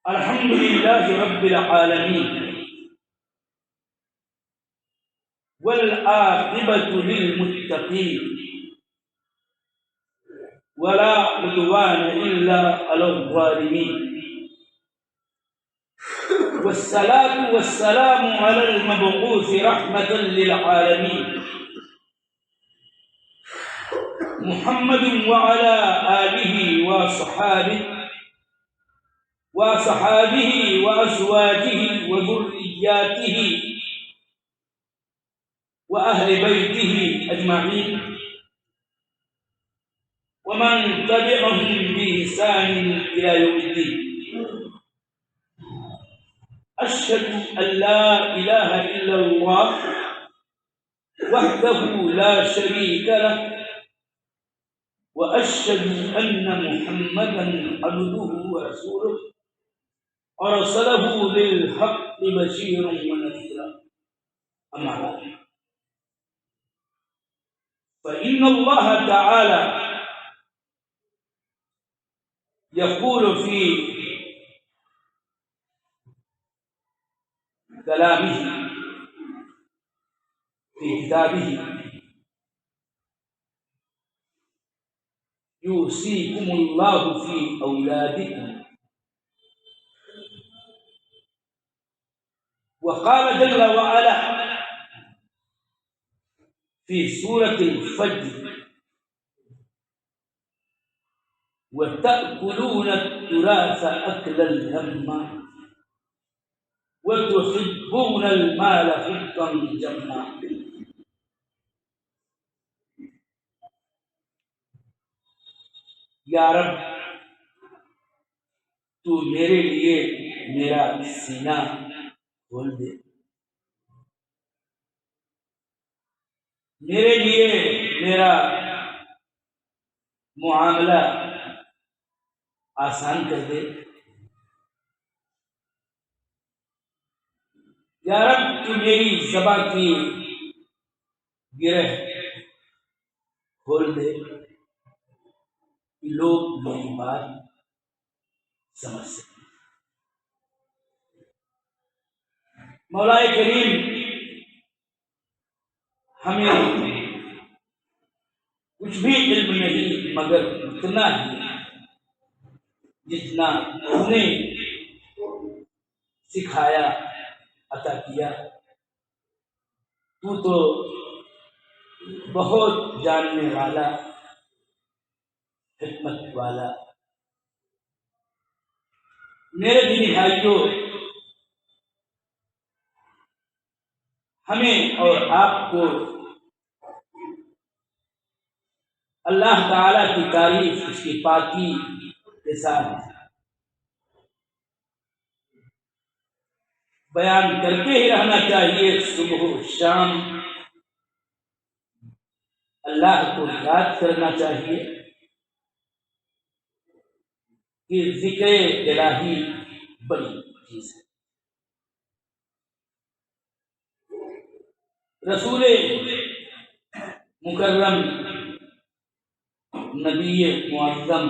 الحمد لله رب العالمين والعاقبة للمتقين ولا عدوان إلا على الظالمين والصلاة والسلام على المبعوث رحمة للعالمين محمد وعلى آله وصحابه وأزواجه وذرياته وأهل بيته أجمعين ومن تبعهم بإحسان إلى يوم الدين. أشهد أن لا إله إلا الله وحده لا شريك له وأشهد أن محمدا عبده ورسوله أرسله بالحق بشيرا ونذيرا. أما بعد فإن الله تعالى يقول في كلامه في كتابه: يوصيكم الله في أولادكم. وقال جل وعلا في سورة الفجر: وتأكلون التراث أكلا لما وتحبون المال حبا جما. یا رب تو میرے لیے میرا سینہ کھول دے، میرے لیے میرا معاملہ آسان کر دے. یا رب تو میری زبان کی گرہ کھول دے کہ لوگ میری بات سمجھ سکیں. مولا کریم ہمیں کچھ بھی علم نہیں مگر اتنا ہی جتنا انہوں نے سکھایا عطا کیا. تو بہت جاننے والا، حکمت والا. میرے دینی بھائیوں، ہمیں اور آپ کو اللہ تعالی کی تعریف اس کی پاکی کے ساتھ بیان کرتے ہی رہنا چاہیے. صبح و شام اللہ کو یاد کرنا چاہیے کہ ذکر الہی بڑی چیز ہے. رسول مکرم نبی معظم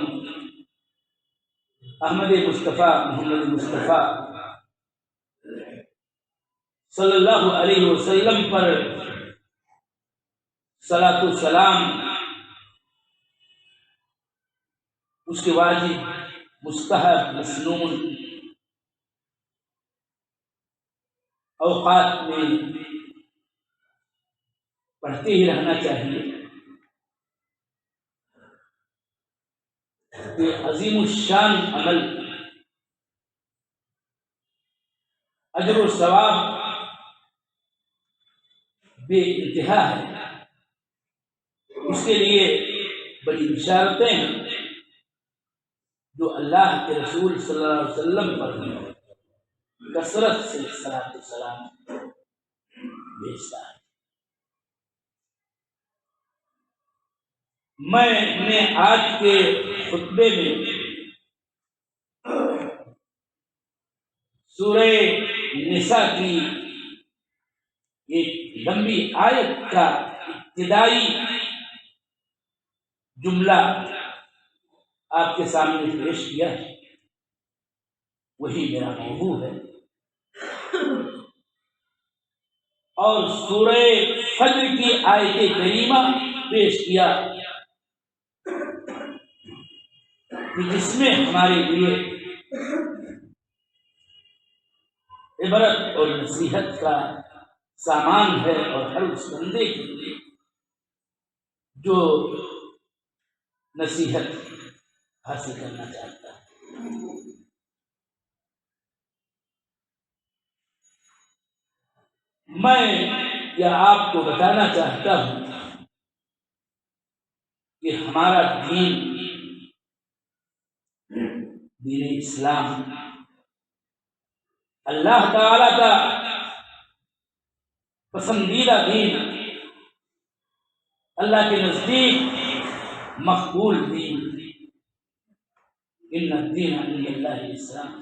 احمد مصطفیٰ محمد مصطفیٰ صلی اللہ علیہ وسلم پر صلاۃ و سلام اس کے واجب، مستحب، مسنون اوقات میں پڑھتے ہی رہنا چاہیے. یہ عظیم الشان عمل، اجر و ثواب بے انتہا ہے. اس کے لیے بڑی بشارتیں ہیں جو اللہ کے رسول صلی اللہ علیہ وسلم پر کثرت سے صلاۃ و سلام بھیجتا ہے. میں نے آج کے خطبے میں سورہ نساء کی ایک لمبی آیت کا ابتدائی جملہ آپ کے سامنے پیش کیا وہی میرا موضوع ہے، اور سورہ فجر کی آیت کریمہ پیش کیا کہ جس میں ہمارے لیے عبرت اور نصیحت کا سامان ہے، اور ہر اس بندے کے لیے جو نصیحت حاصل کرنا چاہتا ہے۔ میں یا آپ کو بتانا چاہتا ہوں کہ ہمارا دین اسلام اللہ تعالی کا پسندیدہ دین، اللہ کے نزدیک مقبول دین، ان الدین عند اللہ الاسلام،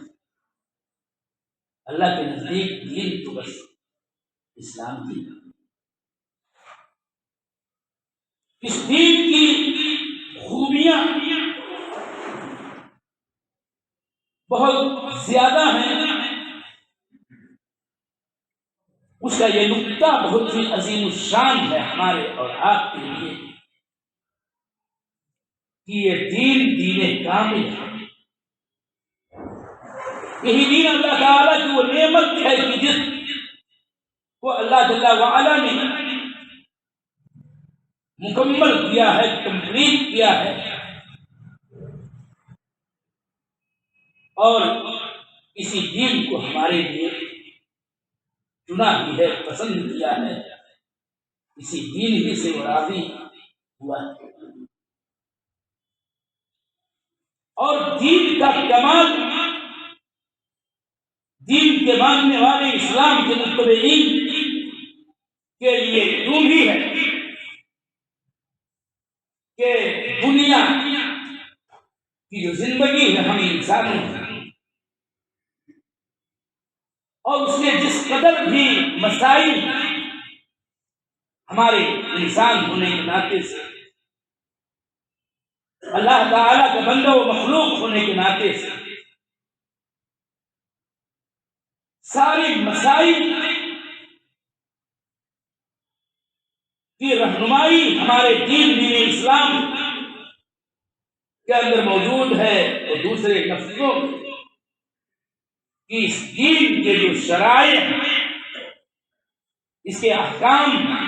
اللہ کے نزدیک دین تو بس اسلام کی۔ اس دین کی خوبیاں بہت زیادہ ہیں، اس کا یہ نقطہ بہت ہی عظیم الشان ہے ہمارے اور آپ کے لیے کہ یہ دین کامل ہے۔ یہی دین اللہ تعالیٰ کی وہ نعمت ہے کہ جس کو اللہ جل وعلا نے مکمل کیا ہے، کمپلیٹ کیا ہے، اور اسی دین کو ہمارے لیے چنا بھی ہے، پسند کیا ہے، اسی دین ہی سے وہ راضی ہوا ہے۔ اور دین کا کمال دین کے ماننے والے اسلام کے متبعین کے لیے یوں بھی ہے کہ دنیا کی جو زندگی ہے ہم انسانوں کی، اور اس میں جس قدر بھی مسائل ہمارے انسان ہونے کے ناطے سے، اللہ تعالیٰ کا بندہ و مخلوق ہونے کے ناطے سے، ساری مسائل کی رہنمائی ہمارے دین اسلام کے اندر موجود ہے، اور دوسرے لفظوں کی اس دین کے جو شرائع ہیں، اس کے احکام ہیں،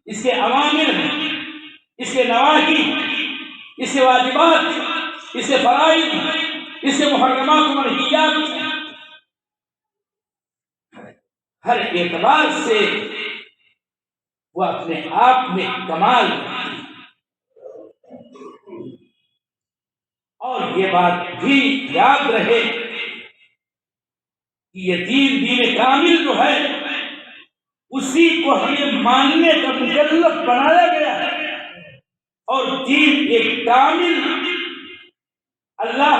اس کے اوامر ہیں، اس کے نواہی ہیں، اس کے واجبات ہیں، اس کے فرائض ہیں، اس کے محرمات و منہیات ہیں، ہر اعتبار سے وہ اپنے آپ میں کمال ہے۔ اور یہ بات بھی یاد رہے کہ یہ دین کامل جو ہے اسی کو ہمیں ماننے کا مکلف بنایا گیا ہے، اور دین ایک کامل اللہ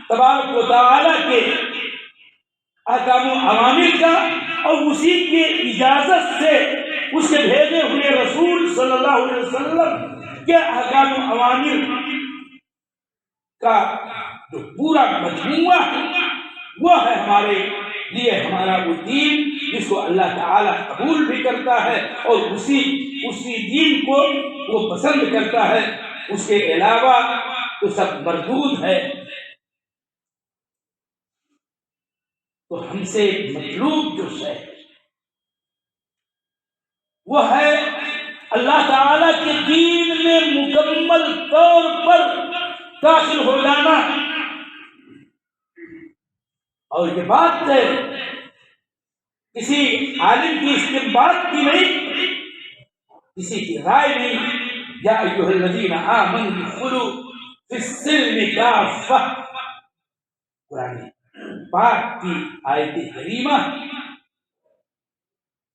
تبارک و تعالی کے احکام و اوامر کا، اور اسی کی اجازت سے اس کے بھیجے ہوئے رسول صلی اللہ علیہ وسلم کے احکام و اوامر کا جو پورا مجموعہ ہے وہ ہے ہمارے لیے ہمارا وہ دین، جس کو اللہ تعالی قبول بھی کرتا ہے، اور اسی دین کو وہ پسند کرتا ہے، اس کے علاوہ تو سب مردود ہے۔ تو ہم سے مطلوب جو شے وہ ہے اللہ تعالی کے دین میں مکمل طور پر داخل ہو جانا، اور یہ بات کسی عالم کی استنباط کی نہیں، کسی کی رائے نہیں۔ یا ایھا الذین آمنوا ادخلوا فی السلم کافہ، قرآن پاک کی آیت کریمہ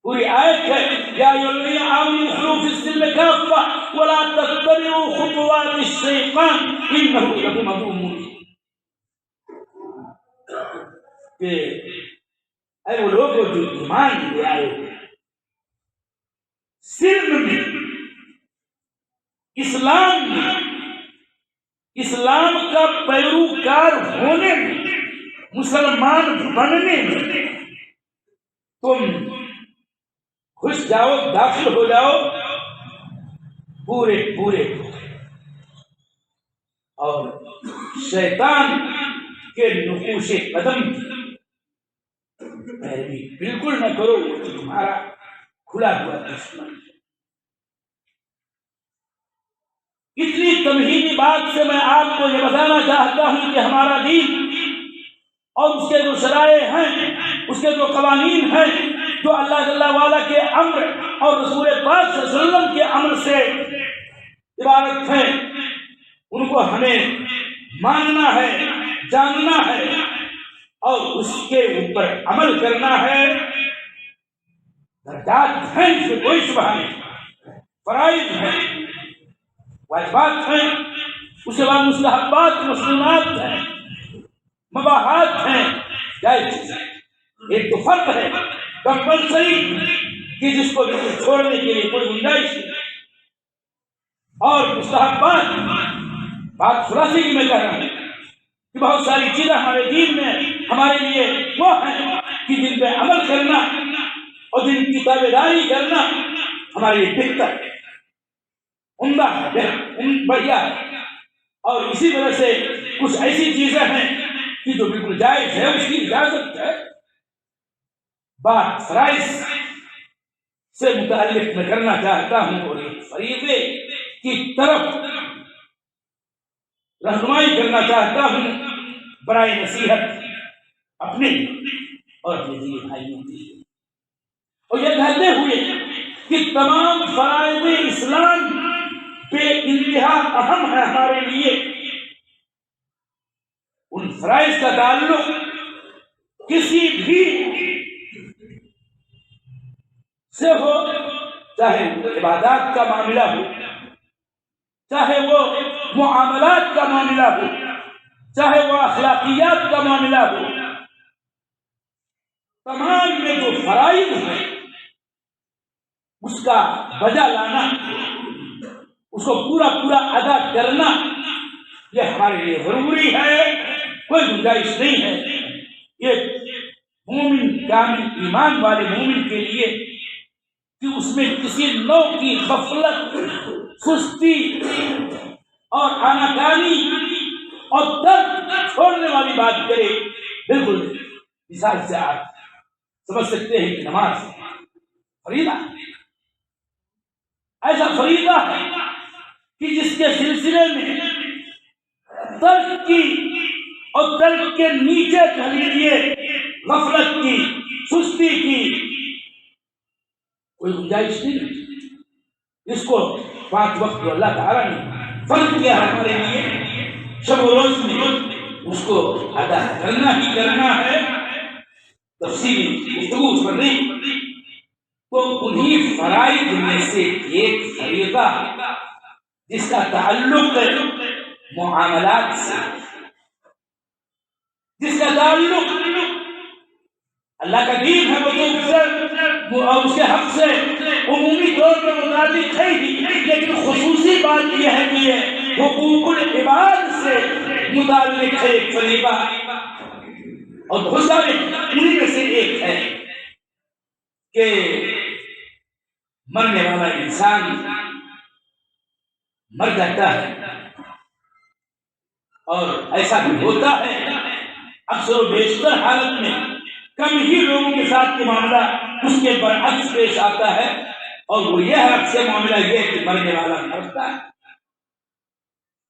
پوری آیت ہے، یا ایھا الذین آمنوا ادخلوا فی السلم کافہ ولا تتبعوا خطوات الشیطان انہ لکم عدو مبین، کہ اے وہ لوگ جو ایمان لے آئے سلم میں، اسلام میں، اسلام کا پیروکار ہونے میں، مسلمان بننے میں تم گھس جاؤ، داخل ہو جاؤ پورے پورے، اور شیطان کے نقوش قدم پیروی بالکل نہ کرو، وہ تمہارا کھلا ہوا دشمن ہے۔ اتنی تمہیدی بات سے میں آپ کو یہ بتانا چاہتا ہوں کہ ہمارا دین اور اس کے جو شرائع ہیں، اس کے جو قوانین ہیں، جو اللہ جل وعلا کے امر اور رسول پاک صلی اللہ علیہ وسلم کے امر سے عبارت ہیں، ان کو ہمیں ماننا ہے، جاننا ہے اور اس کے اوپر عمل کرنا ہے۔ درجات ہیں، اس میں کوئی شبہ نہیں، فرائض ہیں، واجبات ہیں، اس کے بعد مستحبات، مسنونات ہیں، مباحات ہیں، جائز چیزیں۔ ایک تو فرق ہے کمپلسری کہ جس کو چھوڑنے کے لیے کوئی گنجائش نہیں، اور مستحبات، بات خلاصے کی میں کہہ رہا ہوں کہ بہت ساری چیزیں ہمارے دین میں ہمارے لیے وہ ہیں کہ جن پہ عمل کرنا اور جن کی تابعداری کرنا ہمارے لیے بہتر ہے، عمدہ ہے، بڑھیا ہے۔ اور اسی طرح سے کچھ ایسی چیزیں ہیں کہ جو بالکل جائز ہے، اس کی اجازت ہے۔ بات فرائض سے متعلق میں کرنا چاہتا ہوں، اور یہ فریضے کی طرف رہنمائی کرنا چاہتا ہوں برائے نصیحت اپنے اور اپنے دینی بھائیوں کے لیے، اور یہ کہتے ہوئے کہ تمام فرائض اسلام بے انتہا اہم ہے ہمارے لیے۔ ان فرائض کا تعلق کسی بھی سے ہو، چاہے وہ عبادات کا معاملہ ہو، چاہے وہ معاملات کا معاملہ ہو، چاہے وہ اخلاقیات کا معاملہ ہو، تمام میں جو فرائض ہیں اس کا بجا لانا، اس کو پورا پورا ادا کرنا، یہ ہمارے لیے ضروری ہے، کوئی گنجائش نہیں ہے۔ یہ مومن کامل ایمان والے مومن کے لیے کہ اس میں کسی نوع کی غفلت، سستی اور آناکانی اور درد چھوڑنے والی بات کرے، بالکل مثال سے آپ سمجھ سکتے ہیں کہ نماز فریضہ، ایسا فریضہ ہے کہ جس کے سلسلے میں ترک کی اور ترک کے نیچے کہہ لیجیے غفلت کی، سستی کی کوئی گنجائش نہیں۔ اس کو 5 وقت جو اللہ تعالیٰ نے فرض کیا ہے ہمارے لیے شب و روز میں، اس کو ادا کرنا ہی کرنا ہے۔ تفصیلی گفتگو پر نہیں، تو انہی فرائض میں سے ایک فریضہ جس کا تعلق معاملات سے، جس کا تعلق اللہ کا دین ہے، وہ اور اس کے حق سے عمومی طور پر متعلق ہے ہی، لیکن خصوصی بات یہ ہے کہ یہ حقوق العباد سے متعلق ہے ایک فریضہ، اور بہت سارے انہیں میں سے ایک ہے کہ مرنے والا انسان مر جاتا ہے، اور ایسا بھی ہوتا ہے اکثر و بیشتر حالت میں، کم ہی لوگوں کے ساتھ یہ معاملہ اس کے برعکس پیش آتا ہے، اور وہ یہ ہے اکثر معاملہ یہ ہے کہ مرنے والا مرتا ہے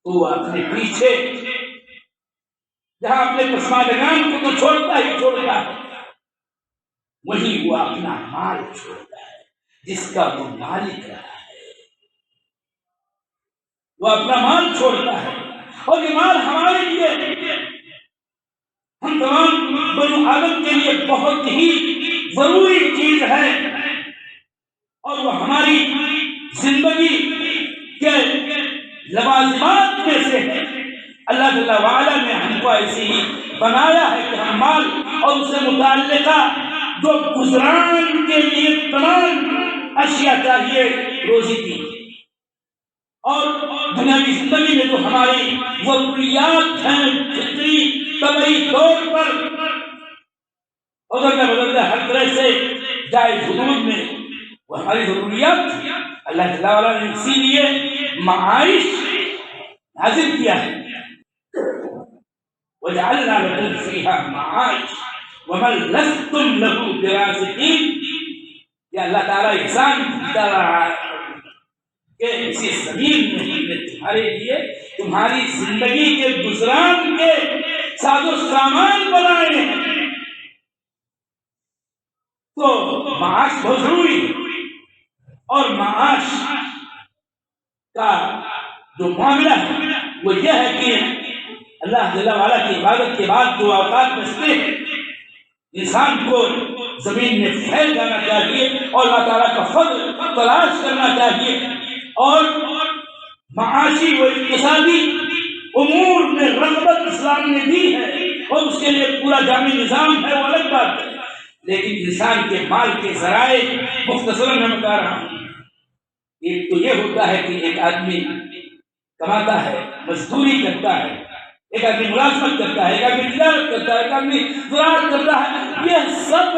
تو وہ اپنے پیچھے جہاں اپنے پسماندگان کو تو چھوڑتا ہی چھوڑتا ہے، وہیں وہ اپنا مال چھوڑتا ہے جس کا وہ مالک رہا ہے، وہ اپنا مال چھوڑتا ہے، اور یہ مال ہمارے لیے، ہم تمام بنو آدم کے لیے بہت ہی ضروری چیز ہے، اور وہ ہماری زندگی کے لوازمات میں سے ہے۔ اللہ جل وعلا نے ہم کو ایسے ہی بنایا ہے کہ ہم مال اور اس سے متعلقہ جو گزران کے لیے تمام اشیاء چاہیے، روزی کی اور دنیاوی زندگی میں جو ہماری ضروریات ہیں فطری طبعی طور پر ادھر بدلتے ہر طرح سے جائز حدود میں وہ ہماری ضروریات اللہ تعالیٰ نے اسی لیے معاش نازل کیا ہے. وَجَعَلْنَا لَكُمْ فِيهَا مَعَاشٍ وَمَن لَسْتُمْ لَهُ بِرَازِقِينَ. یہ اللہ تعالیٰ احسان کرتا رہا ہے کہ اسی زمین میں ہم نے تمہارے لیے تمہاری زندگی کے گزران کے ساز و سامان بنائے ہیں. تو معاش بہت ضروری ہے، اور معاش کا جو معاملہ ہے وہ یہ ہے کہ اللہ جل وعلا کی عبادت کے بعد جو اوقات بچتے ہیں انسان کو زمین میں پھیل جانا چاہیے اور اللہ تعالیٰ کا فضل تلاش کرنا چاہیے، اور معاشی و اقتصادی امور میں رغبت اسلام نے دی ہے اور اس کے لیے پورا جامع نظام ہے، وہ الگ بات ہے. لیکن انسان کے مال کے ذرائع مختصراً میں بتا رہا ہوں. ایک تو یہ ہوتا ہے کہ ایک آدمی کماتا ہے، مزدوری کرتا ہے، ایک آدمی ملازمت کرتا ہے، ایک آدمی تجارت کرتا ہے، ایک آدمی زراعت کرتا ہے. یہ سب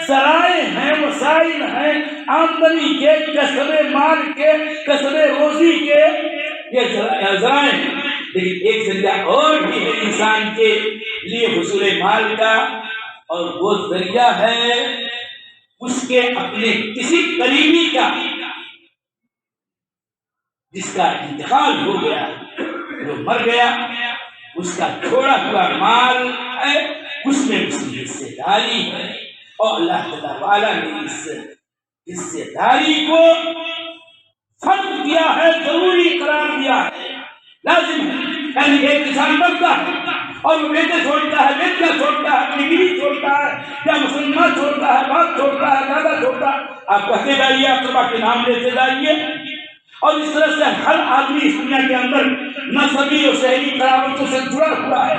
ذرائع ہیں، وسائل ہیں آمدنی کے، کسب مال کے، کسب روزی کے، یہ ذرائع ہیں. لیکن ایک ذریعہ اور بھی ہے انسان کے لیے حصول مال کا، اور وہ ذریعہ ہے اس کے اپنے کسی قریبی کا جس کا انتقال ہو گیا، جو مر گیا، اس کا چھوڑا ہوا مال ہے، اس میں اس کی حصے داری ہے. اور اللہ تعالیٰ نے اس حصے داری کو فرض کیا ہے، ضروری قرار دیا ہے، لازم ہے. یعنی ایک انسان مرتا ہے اور وہ بیٹے چھوڑتا ہے، بیٹیاں چھوڑتا ہے، اپنی بیوی چھوڑتا ہے، یا مسلمان چھوڑتا ہے، باپ چھوڑتا ہے، دادا چھوڑتا ہے. آپ کہتے جائیے، اقربا کے نام لیتے جائیے. اور اس طرح سے ہر آدمی اس دنیا کے اندر نسبی اور شہری قرابتوں سے جڑا ہوا ہے،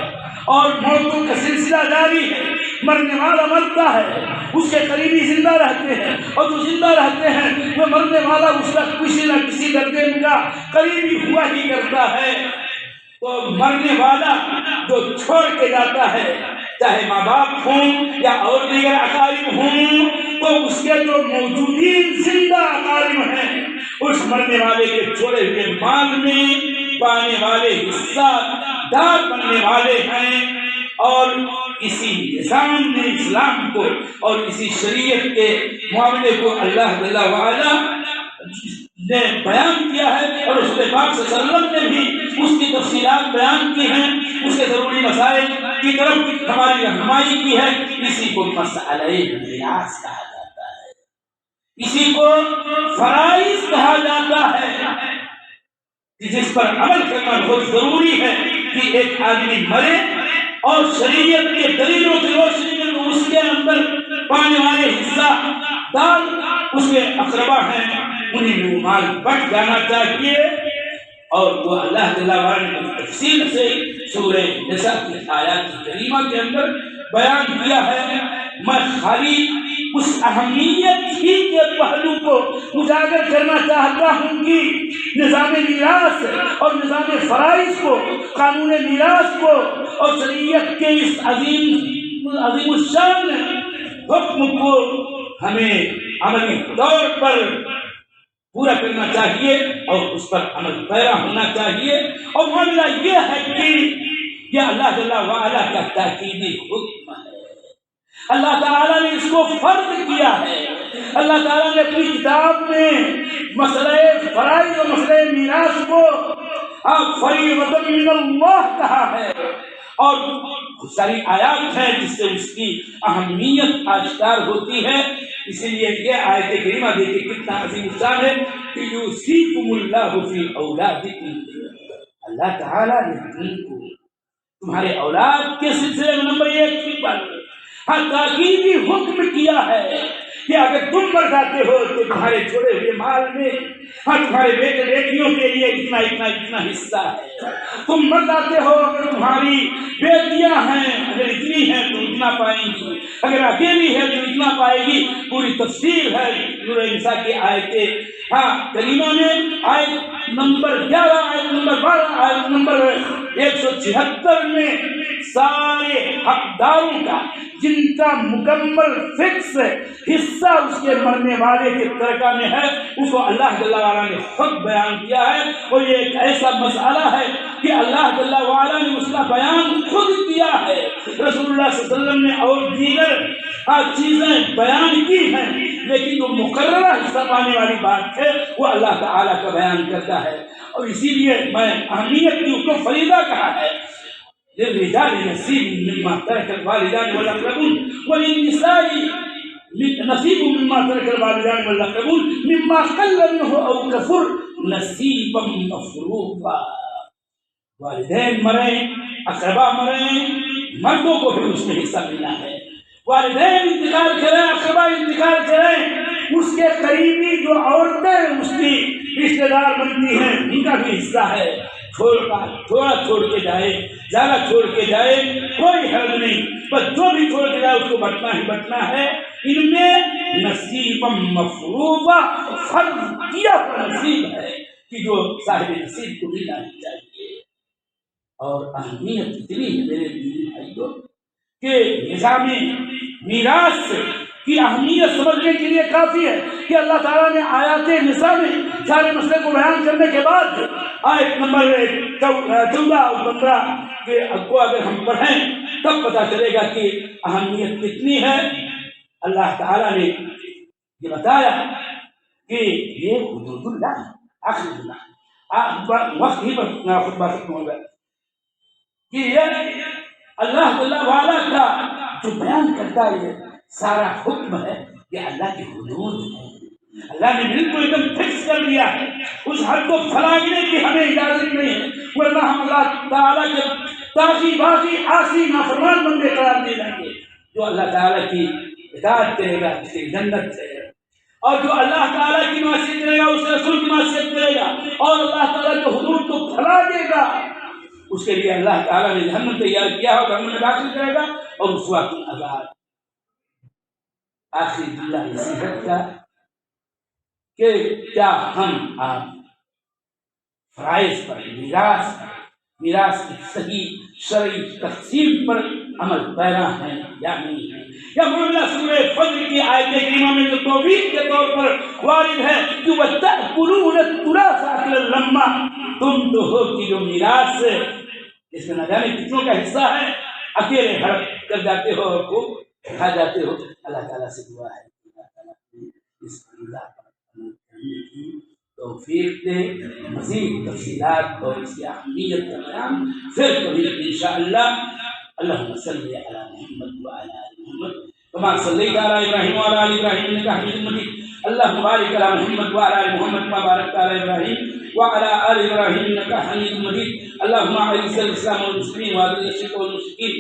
اور موتوں کا سلسلہ جاری ہے. مرنے والا مرتا ہے، اس کے قریبی زندہ رہتے ہیں، اور جو زندہ رہتے ہیں وہ مرنے والا اس کا کسی نہ کسی درجے کا قریبی ہوا ہی کرتا ہے. تو مرنے والا جو چھوڑ کے جاتا ہے، چاہے ماں باپ ہوں یا اور دیگر اقارب ہوں، تو اس کے جو موجودین زندہ اقارب ہیں اس مرنے والے کے چھوڑے ہوئے مال میں پانے والے حصہ دار بننے والے ہیں. اور اسی نظام نے اسلام کو اور اسی شریعت کے معاملے کو اللہ جل وعلا نے بیان کیا ہے، اور رسول پاک صلی اللہ علیہ وسلم نے بھی اس کی تفصیلات بیان کی ہیں، اس کے ضروری مسائل کی طرف ہماری رہنمائی کی ہے. اسی کو مسئلہ میراث کہا جاتا ہے، اسی کو فرائض کہا جاتا ہے، جس پر عمل کرنا بہت ضروری ہے. کہ ایک آدمی مرے اور شریعت کے دلیلوں کی روشنی میں اس کے اندر پانے والے حصہ دار اس کے اقربا ہیں، انہیں میں وہ مال بٹ جانا چاہیے. اور وہ اللہ تعالیٰ نے تفصیل سے سورہ نساء کی آیات کریمہ کے اندر بیان کیا ہے. میں خالی اس اہمیت ہی کے پہلو کو اجاگر کرنا چاہتا ہوں کہ نظام میراث اور نظام فرائض کو، قانون میراث کو اور شریعت کے اس عظیم الشان حکم کو ہمیں عملی طور پر پورا کرنا چاہیے اور اس پر عمل پیرا ہونا چاہیے. اور معاملہ یہ ہے کہ یہ اللہ جل وعلا کا تاکیدی حکم ہے، اللہ تعالیٰ نے اس کو فرض کیا ہے. اللہ تعالیٰ نے اپنی کتاب میں مسئلہ فرائض اور مسئلہ میراث کو فریضۃ من اللہ کہا ہے، اور بہت ساری آیات ہیں جس سے اس کی اہمیت آشکار ہوتی ہے. اسی لیے یہ آیت کریمہ دیکھیں کتنا عظیم الشان ہے کہ یوصیکم اللہ فی اولادکم. اللہ تعالیٰ نے تم کو تمہارے اولاد کے سلسلے میں نمبر 1 پر تاکیدی حکم کیا ہے کہ اگر تم مر جاتے ہو تو تمہارے چھوڑے ہوئے مال میں تمہارے بیٹے بیٹیوں کے لیے اتنا اتنا اتنا حصہ ہے. تم مر جاتے ہو، اگر تمہاری بیٹیاں ہیں اگر اتنی ہیں تو اتنا پائیں گی، اگر اکیلی ہے تو اتنا پائے گی. پوری تفصیل ہے سورہ نساء کی آیت ہاں کریمہ میں آیت نمبر 11 آیت نمبر 12 آیت نمبر 176 میں سارے حقداروں کا جن کا مکمل فکس حصہ اس کے مرنے والے کے ترکہ میں ہے اس کو اللہ جل وعلا نے خود بیان کیا ہے. اور یہ ایک ایسا مسئلہ ہے کہ اللہ جل وعلا نے اس کا بیان خود کیا ہے. رسول اللہ صلی اللہ علیہ وسلم نے اور دیگر چیزیں بیان کی ہیں لیکن جو مقررہ حصہ پانے والی بات ہے وہ اللہ تعالیٰ کا بیان کرتا ہے. اور اسی لیے میں اہمیت کی اس کو فریضہ کہا ہے. للرجال نصيب مما ترك الوالدان والاقربون وللنساء نصيب مما ترك الوالدان والاقربون مما قل منه او كثر نصيبا مفروضا. والدین مریں اقربا مریں مردوں کو بھی اس میں حصہ ملنا ہے. والدین انتقال کریں اقربا انتقال کریں اس کے قریبی جو عورتیں اس کی رشتے دار بنتی ہیں ان کا بھی حصہ ہے. تھوڑا چھوڑ کے جائے زیادہ چھوڑ کے جائے کوئی حرج نہیں بس جو بھی چھوڑ کے جائے اس کو بٹنا ہی بٹنا ہے. ان میں نصیب مفروضہ فرض کیا ہوا نصیب ہے کہ جو صاحب نصیب کو ملنا ہی چاہیے. اور اہمیت اتنی ہے میرے دینی بھائیوں کہ نظام میراث کی اہمیت سمجھنے کے لیے کافی ہے کہ اللہ تعالیٰ نے آیات نساء میں سارے مسئلے کو بیان کرنے کے بعد آیت نمبر 14 اور 15 کو اگر ہم پڑھیں تب پتہ چلے گا کہ اہمیت کتنی ہے. اللہ تعالیٰ نے یہ بتایا کہ یہ حدود اللہ آخر اللہ وقت ہی پر خطبہ ختم ہوگا کہ یہ اللہ تعالیٰ کا جو بیان کرتا ہے سارا حکم ہے یہ اللہ کی حدود ہے. اللہ نے بالکل ایک دم فکس کر دیا ہے. اس حد کو پھلانے کی ہمیں اجازت نہیں ہے ورنہ ہم اللہ تعالیٰ کے باقی عاصی نافرمان بندے قرار دے جائیں گے. جو اللہ تعالیٰ کی اطاعت کرے گا اس کی جنت سے اور جو اللہ تعالیٰ کی معصیت کرے گا اس رسول کی معصیت کرے گا اور اللہ تعالیٰ کے حدود کو پھلا دے گا اس کے لیے اللہ تعالیٰ نے جہنم تیار کیا اور جہنم میں داخل کرے گا اور اس وقت عذاب. آخری جملہ نصیحت کا کہ کیا ہم آپ فرائض پر میراث کی صحیح شرعی تقسیم پر عمل پیرا ہیں یا نہیں ہیں. یا معاملہ سورہ فجر کی آیت کریمہ میں جو توبیخ کے طور پر وارد ہے کہ وَتَأْكُلُونَ التُّرَاثَ أَكْلًا لَمًّا تم تو ہو کہ جو میراث اس میں نہ جانے کتنوں کا حصہ ہے اکیلے ہڑپ کر جاتے ہو اور کو کھا جاتے ہو. اللہ تعالیٰ سے دعا ہے اللہ تعالیٰ اس فریضہ پر عمل کرنے کی توفیق دے. مزید تفصیلات اور اس کی اہمیت کا بیان پھر کبھی انشاءاللہ. اللہم صلی علی محمد وعلی آل محمد کما صلیت علی ابراہیم وعلی آل ابراہیم انک حمید مجید. اللہم بارک علی محمد وعلی آل محمد کما بارکت علی ابراہیم وعلى آل إبراهيم إنك حميد مجيد. اللهم أعز الإسلام والمسلمين وأذل الشرك والمشركين.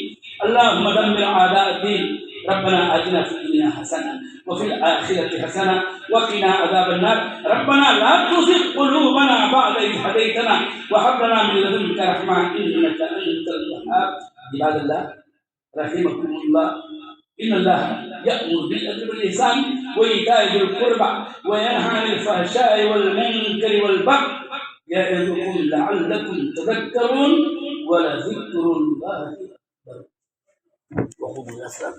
اللهم دمر أعداء الدين. ربنا آتنا في الدنيا حسنة وفي الآخرة حسنة وقنا عذاب النار. ربنا لا تزغ قلوبنا بعد إذ هديتنا وهب لنا من لدنك رحمة إنك أنت الوهاب. عباد الله رحمكم الله إن الله يأمر بالعدل والإحسان وإيتاء ذي القربى وينهى عن الفحشاء والمنكر والبغي يعظكم لعلكم تذكرون ولذكر الله أكبر. وقوموا إلى الصلاة.